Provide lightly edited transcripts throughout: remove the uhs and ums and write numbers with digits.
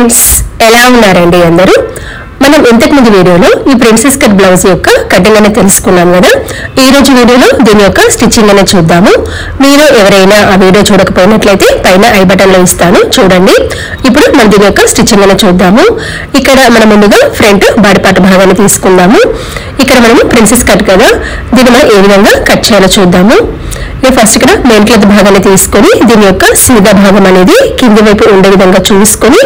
Friends ఎలా ఉన్నారండి అందరూ మనం ఇంతకు ముందు వీడియోలో ఈ ప్రిన్సెస్ కట్ బ్లౌజ్ యొక్క కటింగ్ అనేది తెలుసుకున్నాం కదా ఈ రోజు వీడియోలో దీని యొక్క స్టిచ్చింగ్ అనేది చూద్దాము మీరు ఎవరైనా ఆ వీడియో చూడకపోయినట్లయితే పైన ఐ బటన్ లో ఇస్తాను చూడండి ఇప్పుడు మనం దీని యొక్క స్టిచ్చింగ్ అనేది చూద్దాము ఇక్కడ మనం ముందుగా ఫ్రంట్ బాడీ పార్ట్ భాగాన్ని తీసుకుందాము ఇక్కడ మనం ప్రిన్సెస్ కట్ కదా దీన్ని మనం ఏ విధంగా కట్ చేయాలో చూద్దాము ఫస్ట్ ఇక్కడ మెయిన్ క్లాత్ భాగాన్ని తీసుకొని దీని యొక్క సీదా భాగం అనేది కింది వైపు ఉండే విధంగా చూసుకొని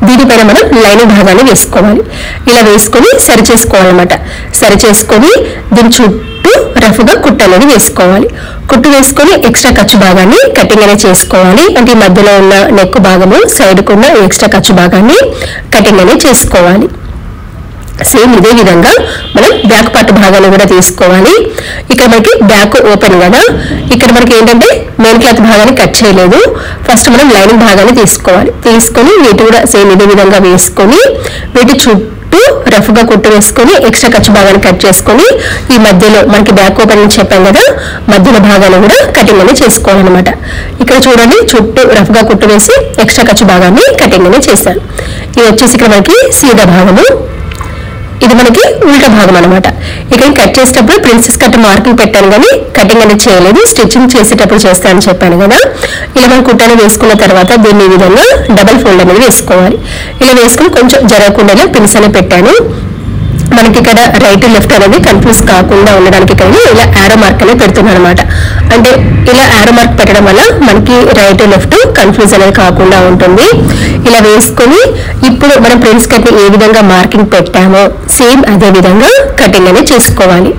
దీనిపైన మనం లైనింగ్ భాగాన్ని వేసుకోవాలి ఇలా వేసుకొని సరి చేసుకోవాలన్నమాట సరి చేసుకొని దీని చుట్టూ రఫ్ గా కుట్టు అనేది వేసుకోవాలి కుట్టు వేసుకొని ఎక్స్ట్రా ఖర్చు భాగాన్ని కటింగ్ అనేది చేసుకోవాలి అంటే మధ్యలో ఉన్న నెక్ భాగము సైడ్ కున్న ఎక్స్ట్రా ఖర్చు భాగాన్ని కటింగ్ అనేది చేసుకోవాలి సేమ్ ఇదే విధంగా మనం బ్యాక్ పార్ట్ భాగాన్ని కూడా తీసుకోవాలి ఇక్కడ మనకి బ్యాక్ ఓపెన్ కదా ఇక్కడ మనకి ఏంటంటే మెయిన్ క్లాత్ భాగాన్ని కట్ చేయలేదు ఫస్ట్ మనం లైనింగ్ భాగాన్ని తీసుకోవాలి తీసుకొని వీటి కూడా సేమ్ ఇదే విధంగా వేసుకొని వీటి చుట్టూ రఫ్ గా కుట్టు వేసుకొని ఎక్స్ట్రా ఖర్చు భాగాన్ని కట్ చేసుకొని ఈ మధ్యలో మనకి బ్యాక్ ఓపెన్ అని చెప్పాం కదా మధ్యలో భాగాన్ని కూడా కటింగ్ అనేది చేసుకోవాలన్నమాట ఇక్కడ చూడండి చుట్టూ రఫ్ గా కుట్టు వేసి ఎక్స్ట్రా ఖర్చు భాగాన్ని కటింగ్ అనేది చేశాను ఇది వచ్చేసి ఇక్కడ మనకి సీదా భాగము ఇది మనకి ఉల్టా భాగం అన్నమాట ఇక్కడ కట్ చేసేటప్పుడు ప్రిన్సెస్ కట్ మార్కింగ్ పెట్టాను కానీ కటింగ్ అనేది చేయలేదు స్టిచ్చింగ్ చేసేటప్పుడు చేస్తానని చెప్పాను కదా ఇలా మనం కుట్టాన్ని వేసుకున్న తర్వాత దీన్ని ఈ విధంగా డబల్ ఫోల్డ్ అనేది వేసుకోవాలి ఇలా వేసుకుని కొంచెం జరగకుండా పిన్స్ అనేది పెట్టాను మనకి ఇక్కడ రైట్ లెఫ్ట్ అనేది కన్ఫ్యూజ్ కాకుండా ఉండడానికి ఇక్కడ ఇలా యారో మార్క్ అనేది పెడుతున్నాను అనమాట అంటే ఇలా యారో మార్క్ పెట్టడం వల్ల మనకి రైట్ లెఫ్ట్ కన్ఫ్యూజ్ అనేది కాకుండా ఉంటుంది ఇలా వేసుకొని ఇప్పుడు మనం ప్రిన్స్ కట్ ని ఏ విధంగా మార్కింగ్ పెట్టామో సేమ్ అదే విధంగా కటింగ్ అనేది చేసుకోవాలి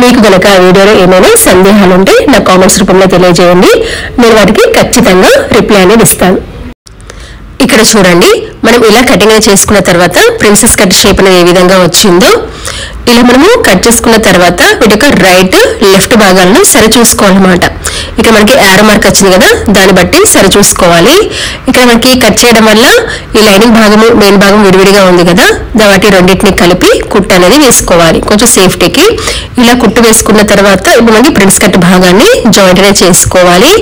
మీకు గనక వీడియోలో ఏమైనా సందేహాలు ఉంటే నా కామెంట్స్ రూపంలో తెలియజేయండి నేను వాటికి ఖచ్చితంగా రిప్లై అనేది ఇస్తాను ఇక్కడ చూడండి మనం ఇలా కటింగ్ చేసుకున్న తర్వాత ప్రిన్సెస్ కట్ షేప్ అనేది ఏ విధంగా వచ్చిందో ఇలా మనము కట్ చేసుకున్న తర్వాత వీటి యొక్క రైట్ లెఫ్ట్ భాగాలను సరి చూసుకోవాలన్నమాట ఇక్కడ మనకి యారో మార్క్ వచ్చింది కదా దాన్ని బట్టి సరి చూసుకోవాలి ఇక్కడ మనకి కట్ చేయడం వల్ల ఈ లైనింగ్ భాగము మెయిన్ భాగం విడివిడిగా ఉంది కదా వాటి రెండింటిని కలిపి కుట్టు అనేది వేసుకోవాలి కొంచెం సేఫ్టీకి ఇలా కుట్టు వేసుకున్న తర్వాత ఇప్పుడు మనకి ప్రిన్స్ కట్ భాగాన్ని జాయింట్ అనేది చేసుకోవాలి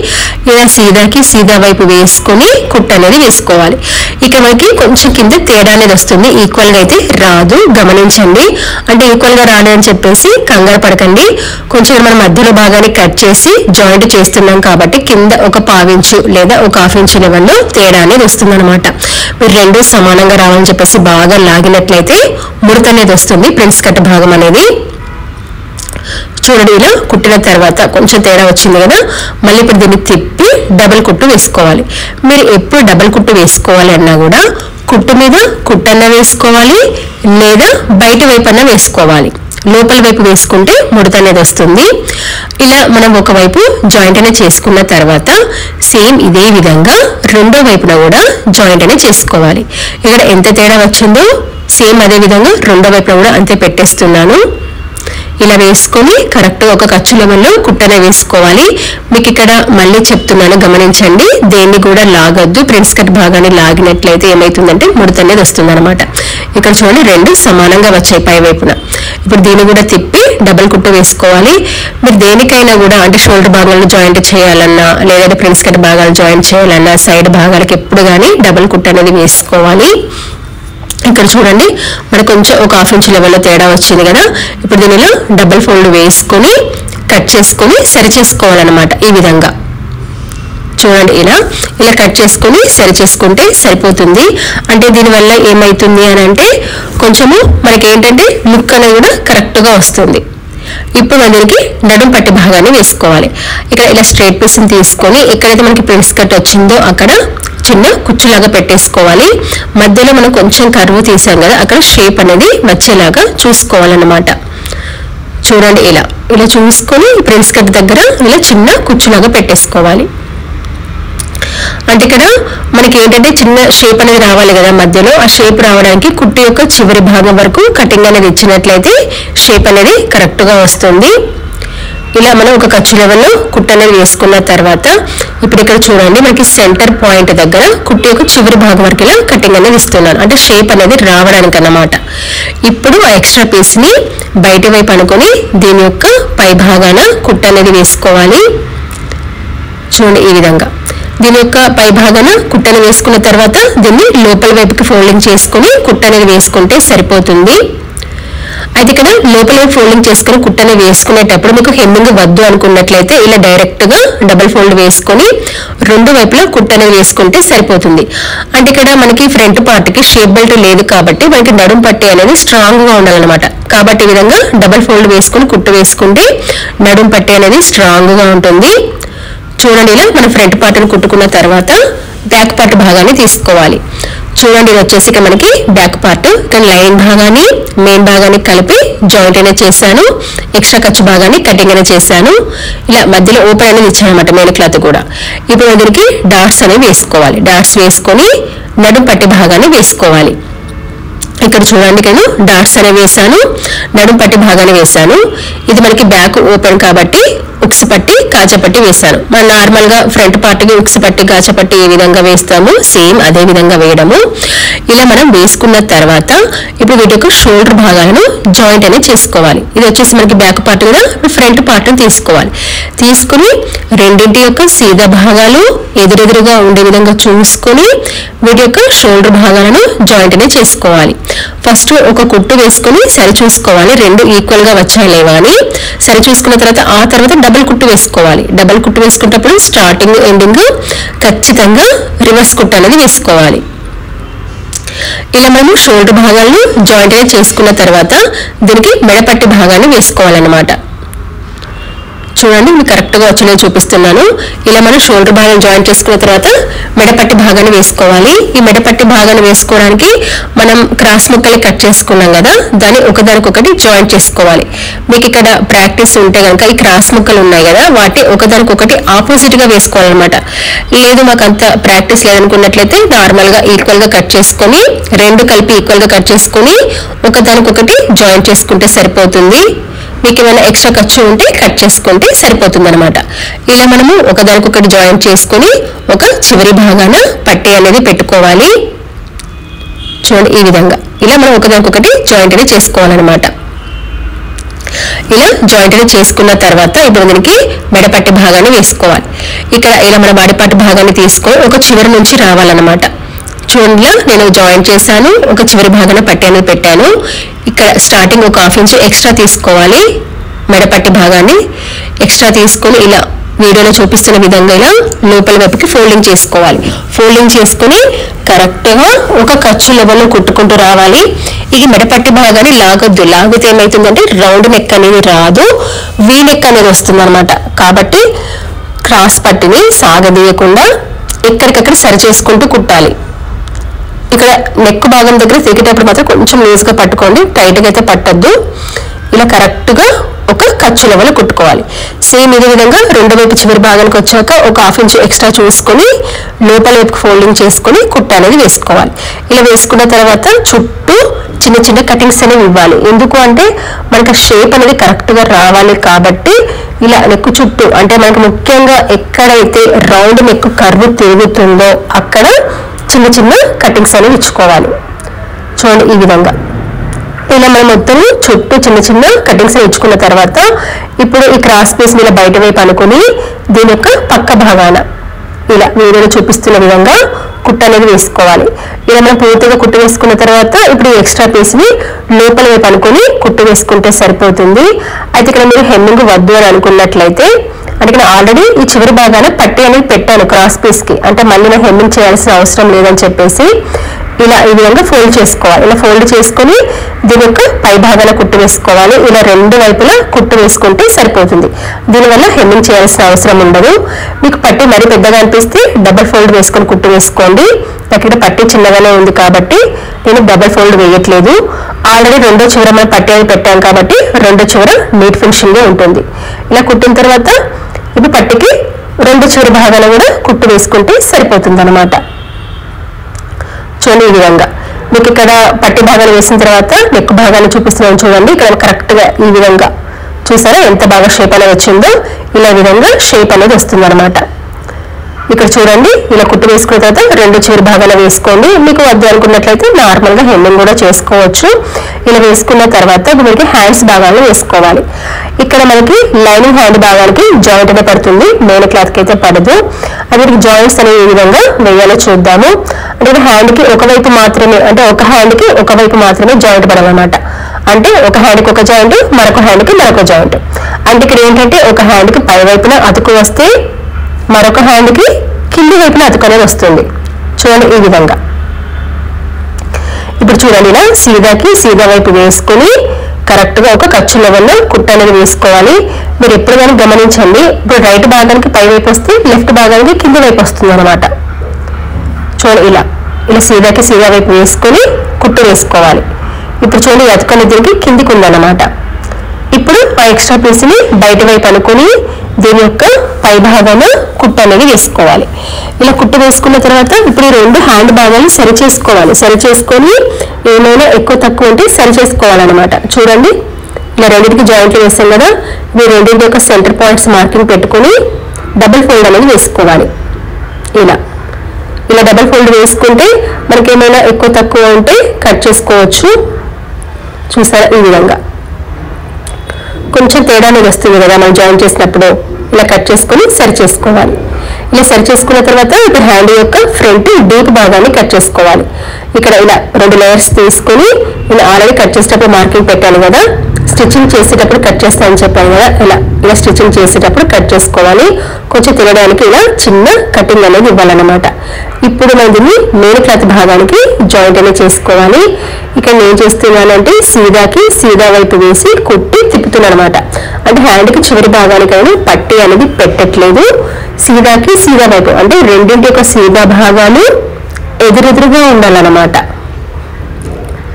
ఇలా సీదాకి సీదా వైపు వేసుకొని కుట్టు అనేది వేసుకోవాలి ఇక్కడ మనకి కొంచెం కింద తేడా అనేది వస్తుంది ఈక్వల్ గా అయితే రాదు గమనించండి అంటే ఈక్వల్ గా రాలేదని చెప్పేసి కంగారు పడకండి కొంచెం మనం మధ్యలో భాగాన్ని కట్ చేసి జాయింట్ చేస్తున్నాం కాబట్టి కింద ఒక పావించు లేదా ఒక హాఫ్ ఇంచు లెవెల్లో తేడా అనేది వస్తుంది అనమాట మీరు రెండు సమానంగా రావాలని చెప్పేసి బాగా లాగినట్లయితే ముడత అనేది వస్తుంది ప్రిన్స్ కట్ భాగం అనేది చూడండి ఇలా కుట్టిన తర్వాత కొంచెం తేడా వచ్చింది కదా మళ్ళీ ఇప్పుడు దీన్ని తిప్పి డబుల్ కుట్టు వేసుకోవాలి మీరు ఎప్పుడు డబుల్ కుట్టు వేసుకోవాలి అన్నా కూడా కుట్టు మీద కుట్టన్న వేసుకోవాలి లేదా బయట వైపు అన్న వేసుకోవాలి లోపల వైపు వేసుకుంటే ముడత అనేది వస్తుంది ఇలా మనం ఒకవైపు జాయింట్ అనేది చేసుకున్న తర్వాత సేమ్ ఇదే విధంగా రెండో వైపున కూడా జాయింట్ అనేది చేసుకోవాలి ఇక్కడ ఎంత తేడా వచ్చిందో సేమ్ అదే విధంగా రెండో వైపున కూడా అంతే పెట్టేస్తున్నాను ఇలా వేసుకొని కరెక్ట్ ఒక ఖర్చు లెవెల్లో కుట్టనే వేసుకోవాలి మీకు ఇక్కడ మళ్ళీ చెప్తున్నాను గమనించండి దేన్ని కూడా లాగొద్దు ప్రిన్స్ కట్ భాగాన్ని లాగినట్లయితే ఏమైతుందంటే ముడత అనేది వస్తుంది అనమాట ఇక్కడ చూడండి రెండు సమానంగా వచ్చాయి పై వైపున ఇప్పుడు దీన్ని కూడా తిప్పి డబుల్ కుట్టు వేసుకోవాలి మీరు దేనికైనా కూడా అంటే షోల్డర్ భాగాలను జాయింట్ చేయాలన్నా లేదా ప్రిన్స్ కట్ భాగాలు జాయింట్ చేయాలన్నా సైడ్ భాగాలకి ఎప్పుడు కానీ డబుల్ కుట్టు అనేది వేసుకోవాలి ఇక్కడ చూడండి మనకు కొంచెం ఒక హాఫ్ ఇంచ్ లెవెల్లో తేడా వచ్చింది కదా ఇప్పుడు దీనిలో డబుల్ ఫోల్డ్ వేసుకొని కట్ చేసుకొని సరి చేసుకోవాలన్నమాట ఈ విధంగా చూడండి ఇలా కట్ చేసుకొని సరి చేసుకుంటే సరిపోతుంది అంటే దీనివల్ల ఏమైతుంది అని అంటే కొంచెము మనకి ఏంటంటే లుక్ అనేది కూడా కరెక్ట్ గా వస్తుంది ఇప్పుడు దీనికి నడుం పట్టి భాగాన్ని వేసుకోవాలి ఇక్కడ ఇలా స్ట్రైట్ పీస్ తీసుకొని ఎక్కడైతే మనకి ప్రిన్స్ కట్ వచ్చిందో అక్కడ చిన్న కుచ్చులాగా పెట్టేసుకోవాలి మధ్యలో మనం కొంచెం కర్వ్ తీసాం కదా అక్కడ షేప్ అనేది వచ్చేలాగా చూసుకోవాలన్నమాట చూడండి ఇలా చూసుకొని ప్రిన్స్ కట్ దగ్గర ఇలా చిన్న కుచ్చులాగా పెట్టేసుకోవాలి అంటే ఇక్కడ మనకి ఏంటంటే చిన్న షేప్ అనేది రావాలి కదా మధ్యలో ఆ షేప్ రావడానికి కుట్టు యొక్క చివరి భాగం వరకు కటింగ్ అనేది ఇచ్చినట్లయితే షేప్ అనేది కరెక్ట్ గా వస్తుంది ఇలా మనం ఒక ఖర్చు లెవెల్లో కుట్టు అనేది వేసుకున్న తర్వాత ఇప్పుడు ఇక్కడ చూడండి మనకి సెంటర్ పాయింట్ దగ్గర కుట్టు యొక్క చివరి భాగం వరకు ఇలా కటింగ్ అనేది ఇస్తున్నాను అంటే షేప్ అనేది రావడానికి అన్నమాట ఇప్పుడు ఆ ఎక్స్ట్రా పీస్ ని బయట వైపు అనుకొని దీని యొక్క పై భాగాన కుట్టు అనేది వేసుకోవాలి చూడండి ఈ విధంగా దీని యొక్క పై భాగాన కుట్టను వేసుకున్న తర్వాత దీన్ని లోపల వైపుకి ఫోల్డింగ్ చేసుకుని కుట్టను వేసుకుంటే సరిపోతుంది. అయితే ఇక్కడ లోపల వైపు ఫోల్డింగ్ చేసుకుని కుట్టను వేసుకునేటప్పుడు మీకు హెమ్మింగ్ వద్దు అనుకున్నట్లయితే ఇలా డైరెక్ట్ గా డబుల్ ఫోల్డ్ వేసుకొని రెండు వైపులా కుట్టను వేసుకుంటే సరిపోతుంది. అంటే ఇక్కడ మనకి ఫ్రంట్ పార్ట్ కి షేప్ బెల్ట్ లేదు కాబట్టి మనకి నడుం పట్టి అనేది స్ట్రాంగ్ గా ఉండాలన్నమాట. కాబట్టి ఈ విధంగా డబుల్ ఫోల్డ్ వేసుకుని కుట్టు వేసుకుంటే నడుం పట్టి అనేది స్ట్రాంగ్ గా ఉంటుంది. చూడండి, ఇలా మన ఫ్రంట్ పార్ట్ ని కుట్టుకున్న తర్వాత బ్యాక్ పార్ట్ భాగాన్ని తీసుకోవాలి. చూడండి, ఇది వచ్చేసి మనకి బ్యాక్ పార్ట్. ఇక్కడ లైన్ భాగాన్ని మెయిన్ భాగాన్ని కలిపి జాయింట్ అనేది చేశాను. ఎక్స్ట్రా ఖర్చు భాగాన్ని కటింగ్ అనేది చేశాను. ఇలా మధ్యలో ఓపెన్ అనేది ఇచ్చాను అనమాట మెయిన్ క్లాత్ కూడా. ఇప్పుడు దీనికి డాట్స్ అనేవి వేసుకోవాలి. డాట్స్ వేసుకొని నడుం పట్టి భాగాన్ని వేసుకోవాలి. ఇక్కడ చూడండి, నేను డాట్స్ అనేవి వేసాను, నడుం పట్టి భాగాన్ని వేసాను. ఇది మనకి బ్యాక్ ఓపెన్ కాబట్టి ఉక్స్ పట్టి కాజపట్టి వేసాను. మనం నార్మల్ గా ఫ్రంట్ పార్ట్ కి ఉక్స్ పట్టి కాజపట్టి ఏ విధంగా వేస్తాము సేమ్ అదే విధంగా వేయడము. ఇలా మనం వేసుకున్న తర్వాత ఇప్పుడు వీటి యొక్క షోల్డర్ భాగాలను జాయింట్ అనేది చేసుకోవాలి. ఇది వచ్చేసి మనకి బ్యాక్ పార్ట్ కదా, ఫ్రంట్ పార్ట్ తీసుకోవాలి. తీసుకుని రెండింటి యొక్క సీదా భాగాలు ఎదురెదురుగా ఉండే విధంగా చూసుకొని వీటి యొక్క షోల్డర్ భాగాలను జాయింట్ అనేది చేసుకోవాలి. ఫస్ట్ ఒక కుట్టు వేసుకుని సరి చూసుకోవాలి, రెండు ఈక్వల్ గా వచ్చాయి లేవా అని సరి చూసుకున్న తర్వాత ఆ తర్వాత డబుల్ కుట్టు వేసుకోవాలి. డబుల్ కుట్టు వేసుకున్నప్పుడు స్టార్టింగ్ ఎండింగ్ ఖచ్చితంగా రివర్స్ కుట్టు అనేది వేసుకోవాలి. ఇలా మనము షోల్డర్ భాగాలను జాయింట్ అనేది చేసుకున్న తర్వాత దీనికి మెడపట్టి భాగాన్ని వేసుకోవాలన్నమాట. చూడండి, మీకు కరెక్ట్ గా వచ్చినది చూపిస్తున్నాను. ఇలా మనం షోల్డర్ భాగం జాయిన్ చేసుకున్న తర్వాత మెడపట్టి భాగాన్ని వేసుకోవాలి. ఈ మెడపట్టి భాగాన్ని వేసుకోవడానికి మనం క్రాస్ ముక్కలు కట్ చేసుకున్నాం కదా, దాన్ని ఒకదానికొకటి జాయిన్ చేసుకోవాలి. మీకు ఇక్కడ ప్రాక్టీస్ ఉంటే కనుక ఈ క్రాస్ ముక్కలు ఉన్నాయి కదా, వాటి ఒకదానికొకటి ఆపోజిట్ గా వేసుకోవాలన్నమాట. లేదు మాకు అంత ప్రాక్టీస్ లేదనుకున్నట్లయితే నార్మల్ గా ఈక్వల్ గా కట్ చేసుకొని రెండు కలిపి ఈక్వల్ గా కట్ చేసుకొని ఒకదానికొకటి జాయిన్ చేసుకుంటే సరిపోతుంది. మీకు ఏమైనా ఎక్స్ట్రా ఖర్చు ఉంటే కట్ చేసుకుంటే సరిపోతుంది అనమాట. ఇలా మనము ఒకదానికొకటి జాయిన్ చేసుకుని ఒక చివరి భాగాన పట్టీ అనేది పెట్టుకోవాలి. చూడండి, ఈ విధంగా ఇలా మనం ఒకదానికొకటి జాయింట్ అనేది చేసుకోవాలన్నమాట. ఇలా జాయింట్ అనేది చేసుకున్న తర్వాత ఇప్పుడు దీనికి మెడపట్టి భాగాన్ని వేసుకోవాలి. ఇక్కడ ఇలా మన బాడీపార్ట్ భాగాన్ని తీసుకొని ఒక చివరి నుంచి రావాలన్నమాట. చూడండి, నేను జాయిన్ చేశాను, ఒక చివరి భాగాన పట్టీ అనేది పెట్టాను. ఇక్కడ స్టార్టింగ్ ఒక హాఫ్ ఇంచ్ ఎక్స్ట్రా తీసుకోవాలి. మెడపట్టి భాగాన్ని ఎక్స్ట్రా తీసుకొని ఇలా వీడియోలో చూపిస్తున్న విధంగా ఇలా లోపల వైపుకి ఫోల్డింగ్ చేసుకోవాలి. ఫోల్డింగ్ చేసుకుని కరెక్ట్ గా ఒక ఖర్చు లెవెల్లో కుట్టుకుంటూ రావాలి. ఇది మెడపట్టి భాగాన్ని లాగొద్దు, లాగితే ఏమవుతుందంటే రౌండ్ నెక్ అనేది రాదు, వీ నెక్ అనేది వస్తుంది అనమాట. కాబట్టి క్రాస్ పట్టిని సాగదీయకుండా ఎక్కడికక్కడ సరి చేసుకుంటూ కుట్టాలి. ఇక్కడ నెక్ భాగం దగ్గర తిరిగేటప్పుడు మాత్రం కొంచెం లూజ్ గా పట్టుకోండి, టైట్ గా అయితే పట్టద్దు. ఇలా కరెక్ట్ గా ఒక ఖర్చు లెవెల్ కుట్టుకోవాలి. సేమ్ ఇదే విధంగా రెండో వైపు చివరి భాగానికి వచ్చాక ఒక హాఫ్ ఇంచ్ ఎక్స్ట్రా చూసుకొని లోపల వైపు ఫోల్డింగ్ చేసుకుని కుట్టు అనేది వేసుకోవాలి. ఇలా వేసుకున్న తర్వాత చుట్టూ చిన్న చిన్న కటింగ్స్ అనేవి ఇవ్వాలి. ఎందుకు అంటే మనకి షేప్ అనేది కరెక్ట్ గా రావాలి. కాబట్టి ఇలా నెక్ చుట్టూ అంటే మనకి ముఖ్యంగా ఎక్కడైతే రౌండ్ నెక్ కర్వ్ తిరుగుతుందో అక్కడ చిన్న చిన్న కటింగ్స్ అనేవి ఇచ్చుకోవాలి. చూడండి, ఈ విధంగా ఇలా మనం మొత్తం చుట్టూ చిన్న చిన్న కటింగ్స్ ఇచ్చుకున్న తర్వాత ఇప్పుడు ఈ క్రాస్ పీస్ మీద బయట వైపు అనుకుని దీని యొక్క పక్క భాగాన ఇలా వీడియోలో చూపిస్తున్న విధంగా కుట్టు అనేది వేసుకోవాలి. ఇలా మనం పూర్తిగా కుట్టు వేసుకున్న తర్వాత ఇప్పుడు ఈ ఎక్స్ట్రా పీస్ ని లోపల వైపు అనుకుని కుట్టు వేసుకుంటే సరిపోతుంది. అయితే ఇక్కడ మీరు హెమ్మింగ్ వద్దు అని అనుకున్నట్లయితే అంటే నేను ఆల్రెడీ ఈ చివరి భాగాన పట్టీ అనేది పెట్టాను క్రాస్ పీస్ కి, అంటే మళ్ళీ నేను హెమ్మింగ్ చేయాల్సిన అవసరం లేదని చెప్పేసి ఇలా ఈ విధంగా ఫోల్డ్ చేసుకోవాలి. ఇలా ఫోల్డ్ చేసుకుని దీని యొక్క పై భాగాన కుట్టు వేసుకోవాలి. ఇలా రెండు వైపులా కుట్టు వేసుకుంటే సరిపోతుంది. దీనివల్ల హెమ్మింగ్ చేయాల్సిన అవసరం ఉండదు. మీకు పట్టీ మరీ పెద్దగా అనిపిస్తే డబుల్ ఫోల్డ్ వేసుకొని కుట్టు వేసుకోండి. నాకు ఇక్కడ పట్టీ చిన్నగానే ఉంది కాబట్టి నేను డబుల్ ఫోల్డ్ వేయట్లేదు. ఆల్రెడీ రెండో చివర మనం పట్టీ అనేది పెట్టాం కాబట్టి రెండో చివర నీట్ ఫినిషింగ్ గా ఉంటుంది. ఇలా కుట్టిన తర్వాత ఇప్పుడు పట్టీకి రెండు చివరి భాగాలు కూడా కుట్టు వేసుకుంటే సరిపోతుంది అనమాట. చూడండి, ఈ విధంగా మీకు ఇక్కడ పట్టి భాగాలు వేసిన తర్వాత నెక్ భాగాన్ని చూపిస్తున్నాను చూడండి. ఇక్కడ కరెక్ట్ గా ఈ విధంగా చూసారా ఎంత బాగా షేప్ అనేది వచ్చిందో. ఇలా విధంగా షేప్ అనేది వస్తుంది అనమాట. ఇక్కడ చూడండి, ఇలా కుట్టు వేసుకున్న తర్వాత రెండు చివరి భాగాలు వేసుకోండి. మీకు వద్దు అనుకున్నట్లయితే నార్మల్గా హెమ్మింగ్ కూడా చేసుకోవచ్చు. ఇలా వేసుకున్న తర్వాత మనకి హ్యాండ్స్ భాగాలను వేసుకోవాలి. ఇక్కడ మనకి లైనింగ్ హ్యాండ్ భాగానికి జాయింట్ అనే పడుతుంది, మెయిన్ క్లాత్కి అయితే పడదు. అది జాయింట్స్ అనే ఈ విధంగా వేయాలో చూద్దాము. అంటే హ్యాండ్కి ఒకవైపు మాత్రమే, అంటే ఒక హ్యాండ్కి ఒకవైపు మాత్రమే జాయింట్ పడాలన్నమాట. అంటే ఒక హ్యాండ్కి ఒక జాయింట్, మరొక హ్యాండ్కి మరొక జాయింట్. అంటే ఇక్కడ ఏంటంటే ఒక హ్యాండ్కి పై వైపున అతుకు వస్తే మరొక హ్యాండ్కి కింది వైపున అతుకు అనేది వస్తుంది. చూడండి ఈ విధంగా. ఇప్పుడు చూడండి, ఇలా సీదా వైపు వేసుకుని కరెక్ట్గా ఒక ఖర్చు లెవెల్లో కుట్ట అనేది వేసుకోవాలి. మీరు ఎప్పుడు కానీ గమనించండి, ఇప్పుడు రైట్ భాగానికి పై వైపు వస్తే లెఫ్ట్ భాగానికి కింది వైపు వస్తుంది అనమాట. చూడండి, ఇలా సీదా వైపు వేసుకొని కుట్టు వేసుకోవాలి. ఇప్పుడు చూడండి, అతుకు అనేది దీనికి కిందికి ఉందన్నమాట. ఇప్పుడు ఆ ఎక్స్ట్రా పీస్ని బయట వైపు అనుకుని దీని యొక్క పై భాగాన కుట్టు అనేది వేసుకోవాలి. ఇలా కుట్టు వేసుకున్న తర్వాత ఇప్పుడు ఈ రెండు హ్యాండ్ భాగాలు సరి చేసుకొని ఏమైనా ఎక్కువ తక్కువ ఉంటే సరి చేసుకోవాలన్నమాట. చూడండి, ఇలా రెండింటికి జాయింట్లు వేసాం కదా, ఈ రెండింటి యొక్క సెంటర్ పాయింట్స్ మార్కింగ్ పెట్టుకుని డబుల్ ఫోల్డ్ అనేది వేసుకోవాలి. ఇలా డబుల్ ఫోల్డ్ వేసుకుంటే మనకి ఏమైనా ఎక్కువ తక్కువ ఉంటే కట్ చేసుకోవచ్చు. చూసారా, ఈ విధంగా కొంచెం తేడా అనేది వస్తుంది కదా మనం జాయిన్ చేసినప్పుడు. ఇలా కట్ చేసుకొని సరి చేసుకోవాలి. ఇలా సరి చేసుకున్న తర్వాత ఇప్పుడు హ్యాండ్ యొక్క ఫ్రంట్ డీప్ భాగాన్ని కట్ చేసుకోవాలి. ఇక్కడ ఇలా 2 లేయర్స్ తీసుకొని ఇలా ఆల్రెడీ కట్ చేసేటప్పుడు మార్కింగ్ పెట్టాను కదా, స్టిచ్చింగ్ చేసేటప్పుడు కట్ చేస్తానని చెప్పాను కదా, ఇలా స్టిచ్చింగ్ చేసేటప్పుడు కట్ చేసుకోవాలి. కొంచెం తినడానికి ఇలా చిన్న కటింగ్ అనేది ఇవ్వాలన్నమాట. ఇప్పుడు మనం దీన్ని మెయిన్ క్లాత్ భాగానికి జాయింట్ అనేది చేసుకోవాలి. ఇక్కడ నేను చేస్తున్నానంటే సీదా వైపు వేసి కుట్టి తిప్పుతున్నాను అనమాట. అంటే హ్యాండ్కి చివరి భాగానికైనా పట్టి అనేది పెట్టట్లేదు. సీదా వైపు అంటే రెండింటి యొక్క సీదా భాగాలు ఎదురెదురుగా ఉండాలన్నమాట.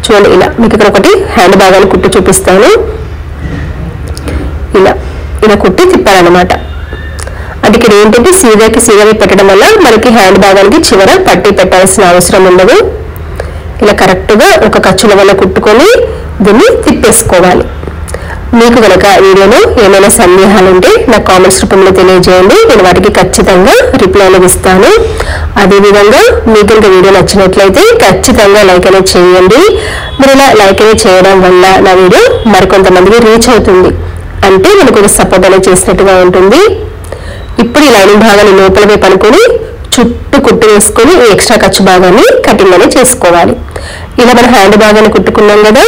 చూడండి, ఇలా మీకు ఇక్కడ ఒకటి హ్యాండ్ భాగాన్ని కుట్టి చూపిస్తాను. ఇలా కుట్టి తిప్పాలన్నమాట. అంటే ఇక్కడ ఏంటంటే సీదా వైపు పెట్టడం వల్ల మనకి హ్యాండ్ భాగానికి చివర పట్టి పెట్టాల్సిన అవసరం ఉండదు. ఇలా కరెక్ట్గా ఒక ఖర్చుల వల్ల కుట్టుకొని దీన్ని తిప్పేసుకోవాలి. మీకు కనుక వీడియోలో ఏమైనా సందేహాలు ఉంటే నాకు కామెంట్స్ రూపంలో తెలియజేయండి, నేను వాటికి ఖచ్చితంగా రిప్లై అనేది ఇస్తాను. అదేవిధంగా మీకు కనుక వీడియో నచ్చినట్లయితే ఖచ్చితంగా లైక్ అనేది చేయండి. మీరు ఇలా లైక్ అనేది చేయడం వల్ల నా వీడియో మరికొంతమందికి రీచ్ అవుతుంది, అంటే మనకు ఒక సపోర్ట్ అనేది చేసినట్టుగా ఉంటుంది. ఇప్పుడు ఈ లైనింగ్ భాగాన్ని లోపల వైపు అనుకొని చుట్టూ కుట్టు వేసుకొని ఈ ఎక్స్ట్రా ఖర్చు భాగాన్ని కటింగ్ అనేది చేసుకోవాలి. ఇలా మనం హ్యాండ్ భాగాన్ని కుట్టుకున్నాం కదా,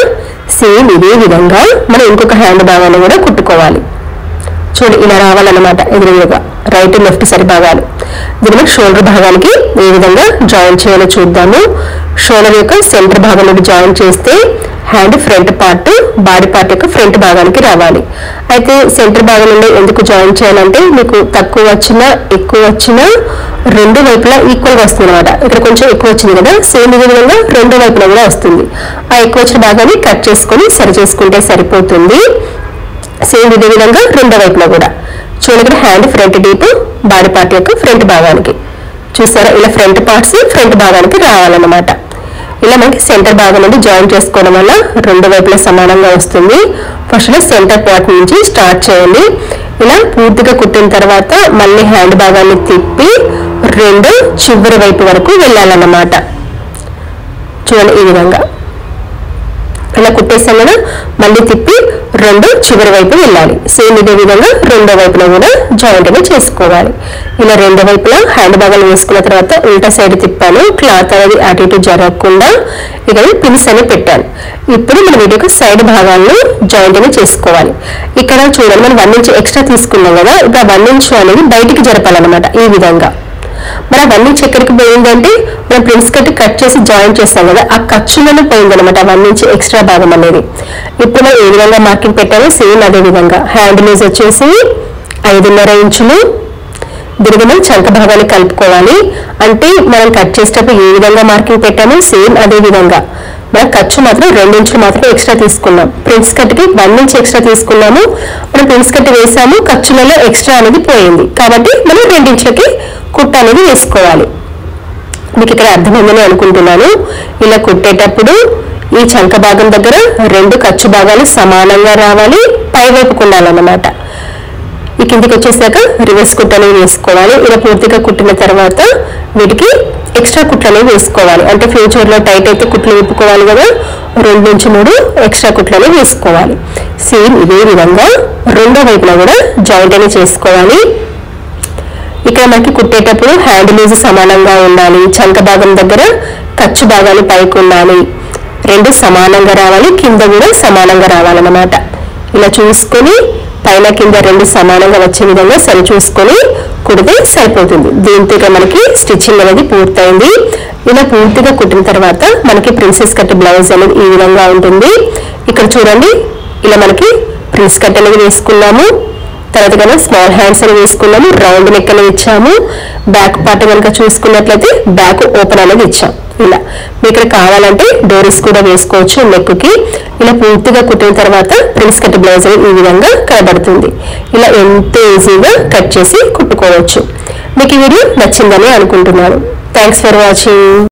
సేమ్ ఇదే విధంగా మనం ఇంకొక హ్యాండ్ భాగాన్ని కూడా కుట్టుకోవాలి. చూడు, ఇలా రావాలన్నమాట ఎదురుగా రైట్ లెఫ్ట్ సరి భాగాలు. దీన్ని షోల్డర్ భాగానికి ఏ విధంగా జాయిన్ చేయాలో చూద్దాము. షోల్డర్ యొక్క సెంటర్ భాగం నుండి జాయిన్ చేస్తే hand front part body part యొక్క ఫ్రంట్ భాగానికి రావాలి. అయితే సెంటర్ భాగం నుండి ఎందుకు జాయిన్ చేయాలంటే మీకు తక్కువ వచ్చినా ఎక్కువ వచ్చినా రెండు వైపులా ఈక్వల్గా వస్తుంది అనమాట. ఇక్కడ కొంచెం ఎక్కువ వచ్చింది కదా, సేమ్ ఇదే విధంగా రెండు వైపులా కూడా వస్తుంది. ఆ ఎక్కువ వచ్చిన భాగాన్ని కట్ చేసుకొని సరి చేసుకుంటే సరిపోతుంది. సేమ్ ఇదే విధంగా రెండో వైపులో కూడా చూడండి, hand front deep body part యొక్క ఫ్రంట్ భాగానికి. చూసారా, ఇలా ఫ్రంట్ పార్ట్స్ ఫ్రంట్ భాగానికి రావాలన్నమాట. ఇలా మనకి సెంటర్ భాగం నుండి జాయిన్ చేసుకోవడం వల్ల రెండు వైపులా సమానంగా వస్తుంది. ఫస్ట్ సెంటర్ పార్ట్ నుంచి స్టార్ట్ చేయండి. ఇలా పూర్తిగా కుట్టిన తర్వాత మళ్ళీ హ్యాండ్ భాగాన్ని తిప్పి రెండు చివరి వైపు వరకు వెళ్ళాలన్నమాట. చూడండి, ఈ విధంగా ఇలా కుట్టేసాం కదా, మళ్ళీ తిప్పి రెండు చివరి వైపు వెళ్ళాలి. సేమ్ ఇదే విధంగా రెండో వైపులో కూడా జాయింట్ అనేది చేసుకోవాలి. ఇలా రెండో వైపులా హ్యాండ్ భాగాలు వేసుకున్న తర్వాత ఉల్టా సైడ్ తిప్పాను, క్లాత్ అనేది అటు ఇటు జరగకుండా ఇక్కడ పిన్స్ అని పెట్టాను. ఇప్పుడు మనం వీటి యొక్క సైడ్ భాగాలను జాయింట్ అనేది చేసుకోవాలి. ఇక్కడ చూడండి, మనం 1 ఇంచ్ ఎక్స్ట్రా తీసుకున్నాం కదా, ఇప్పుడు ఆ 1 ఇంచ్ అనేది బయటికి జరపాలన్నమాట. ఈ విధంగా మరి ఆ 1 ఇంచ్ ఎక్కడికి పోయిందంటే మనం ప్రిన్స్ కట్ చేసి జాయిన్ చేస్తాం కదా, ఆ ఖర్చులను పోయిందనమాట 1 ఇంచ్ ఎక్స్ట్రా భాగం అనేది. ఇప్పుడు మనం ఏ విధంగా మార్కింగ్ పెట్టామో సేమ్ అదే విధంగా హ్యాండ్ లూజ్ వచ్చేసి 5.5 ఇంచులు. దీనికి మనం చంక భాగాన్ని కలుపుకోవాలి. అంటే మనం కట్ చేసేటప్పుడు ఏ విధంగా మార్కింగ్ పెట్టామో సేమ్ అదే విధంగా మనం ఖర్చు మాత్రం 2 ఇంచులు మాత్రం ఎక్స్ట్రా తీసుకున్నాం. ప్రిన్స్ కట్కి 1 ఇంచ్ ఎక్స్ట్రా తీసుకున్నాము. మనం ప్రిన్స్ కట్ వేసాము, ఖర్చులలో ఎక్స్ట్రా అనేది పోయింది కాబట్టి మనం 2 ఇంచులకి కుట్ట అనేది వేసుకోవాలి. మీకు ఇక్కడ అర్థమైందని అనుకుంటున్నాను. ఇలా కుట్టేటప్పుడు ఈ చంక భాగం దగ్గర రెండు ఖర్చు భాగాలు సమానంగా రావాలి, పై వైపుకు ఉండాలన్నమాట. ఈ కిందికి వచ్చేసాక రివర్స్ కుట్టు వేసుకోవాలి. ఇలా పూర్తిగా కుట్టిన తర్వాత వీటికి ఎక్స్ట్రా కుట్లని వేసుకోవాలి. అంటే ఫ్యూచర్లో టైట్ అయితే కుట్లు విప్పుకోవాలి కదా, 2 నుంచి 3 ఎక్స్ట్రా కుట్లని వేసుకోవాలి. సేమ్ ఇదే విధంగా రెండో వైపున కూడా జాయింట్ అని చేసుకోవాలి. ఇక్కడ మనకి కుట్టేటప్పుడు హ్యాండ్ లూజ్ సమానంగా ఉండాలి, చంక భాగం దగ్గర ఖర్చు భాగాలు పైకి ఉండాలి, 2 సమానంగా రావాలి, కింద కూడా సమానంగా రావాలన్నమాట. ఇలా చూసుకొని పైన కింద 2 సమానంగా వచ్చే విధంగా సరి చూసుకొని కుడితే సరిపోతుంది. దీంతో మనకి స్టిచ్చింగ్ అనేది పూర్తయింది. ఇలా పూర్తిగా కుట్టిన తర్వాత మనకి ప్రిన్సెస్ కట్ బ్లౌజ్ అనేది ఈ విధంగా ఉంటుంది. ఇక్కడ చూడండి, ఇలా మనకి ప్రిన్స్ కట్ అనేది వేసుకున్నాము. తర్వాత కనుక స్మాల్ హ్యాండ్స్ అని వేసుకున్నాము, రౌండ్ నెక్ అనేది ఇచ్చాము. బ్యాక్ పార్ట్ కనుక చూసుకున్నట్లయితే బ్యాక్ ఓపెన్ అనేది ఇచ్చాం. ఇలా మీకు ఇక్కడ కావాలంటే డోరీస్ కూడా వేసుకోవచ్చు నెక్ కి. ఇలా పూర్తిగా కుట్టిన తర్వాత ప్రిన్స్ కట్ బ్లౌజ్ ఈ విధంగా కనబడుతుంది. ఇలా ఎంతో ఈజీగా కట్ చేసి కుట్టుకోవచ్చు. మీకు ఈ వీడియో నచ్చిందని అనుకుంటున్నాను. Thanks for watching.